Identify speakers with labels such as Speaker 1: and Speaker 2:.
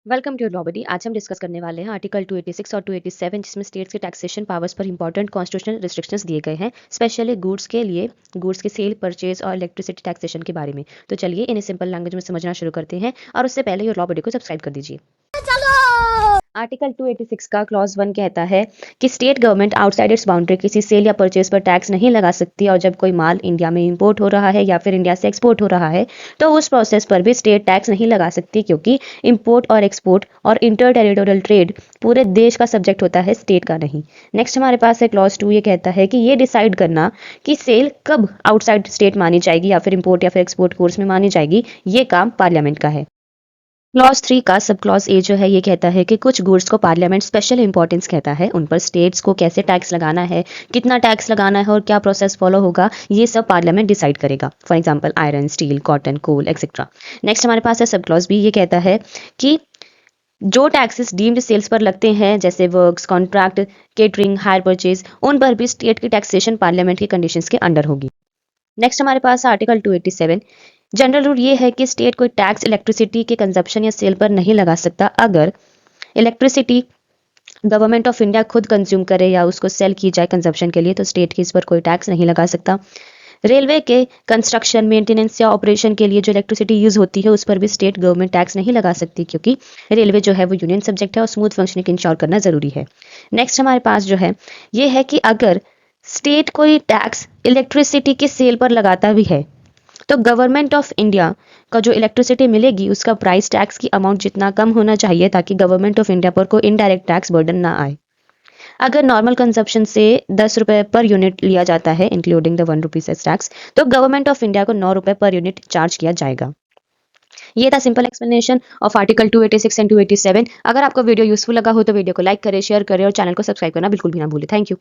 Speaker 1: Welcome to लॉबडी। आज हम discuss करने वाले हैं आर्टिकल 286 और 287 जिसमें स्टेट्स के टैक्सेशन पावर्स पर इंपॉर्टेंट कॉन्स्टिट्यूशनल रिस्ट्रिक्शंस दिए गए हैं, स्पेशली गुड्स के लिए, गुड्स के सेल, परचेज और इलेक्ट्रिसिटी टैक्सेशन के बारे में। तो चलिए इन्हें सिंपल लैंग्वेज में समझना शुरू करते हैं और उससे पहले ये लॉबडी को सब्सक्राइब कर दीजिए। आर्टिकल 286 का क्लॉज 1 कहता है कि state government outside it's boundary किसी सेल या परचेज पर टैक्स नहीं लगा सकती, और जब कोई माल इंडिया में इंपोर्ट हो रहा है या फिर इंडिया से एक्सपोर्ट हो रहा है तो उस प्रोसेस पर भी स्टेट टैक्स नहीं लगा सकती, क्योंकि इंपोर्ट और एक्सपोर्ट और इंटर टेरिटोरियल ट्रेड पूरे देश का सब्जेक्ट होता है, स्टेट का नहीं। नेक्स्ट हमारे पास है क्लॉज 2। ये कहता है कि ये डिसाइड करना कि सेल कब आउटसाइड स्टेट मानी जाएगी या फिर इंपोर्ट या फिर एक्सपोर्ट कोर्स में मानी जाएगी, ये काम पार्लियामेंट का है। क्लॉज 3 का सब क्लॉज ए जो है ये कहता है कि कुछ गुड्स को पार्लियामेंट स्पेशल इंपॉर्टेंस कहता है, उन पर स्टेट्स को कैसे टैक्स लगाना है, कितना टैक्स लगाना है और क्या प्रोसेस फॉलो होगा, ये सब पार्लियामेंट डिसाइड करेगा। For example iron, steel, cotton, coal etcetera. Next हमारे पास है सब क्लॉज बी। ये कहता है कि जो टैक्सेस डीम्ड सेल्स पर लगते हैं, जैसे works, contract, catering, hire purchase, उन पर भी स्टेट की टैक्सेशन पार्लियामेंट की कंडीशंस के अंडर होगी। नेक्स्ट हमारे पास आर्टिकल 287। जनरल रूल ये है कि स्टेट कोई टैक्स इलेक्ट्रिसिटी के कंजप्शन या सेल पर नहीं लगा सकता अगर इलेक्ट्रिसिटी गवर्नमेंट ऑफ इंडिया खुद कंज्यूम करे या उसको सेल की जाए कंजप्शन के लिए, तो स्टेट की इस पर कोई टैक्स नहीं लगा सकता। रेलवे के कंस्ट्रक्शन, मेंटेनेंस या ऑपरेशन के लिए जो इलेक्ट्रिसिटी यूज होती है उस पर भी स्टेट गवर्नमेंट टैक्स नहीं लगा सकती, क्योंकि रेलवे जो है वो यूनियन सब्जेक्ट है और स्मूथ फंक्शनिंग इंश्योर करना जरूरी है। नेक्स्ट हमारे पास जो है ये है कि अगर स्टेट कोई टैक्स इलेक्ट्रिसिटी के सेल पर लगाता भी है तो गवर्नमेंट ऑफ इंडिया का जो इलेक्ट्रिसिटी मिलेगी उसका प्राइस टैक्स की अमाउंट जितना कम होना चाहिए, ताकि गवर्नमेंट ऑफ इंडिया पर कोई इनडायरेक्ट टैक्स बर्डन ना आए। अगर नॉर्मल कंजप्शन से 10 रुपए पर यूनिट लिया जाता है including the 1 rupee cess tax, तो गवर्नमेंट ऑफ इंडिया को 9 रुपए पर यूनिट चार्ज किया जाएगा। ये था simple explanation of article 286 and 287। अगर आपको वीडियो यूजफुल लगा हो तो वीडियो को लाइक करें, शेयर करें और चैनल को सब्सक्राइब करना बिल्कुल भी ना भूलें। Thank you.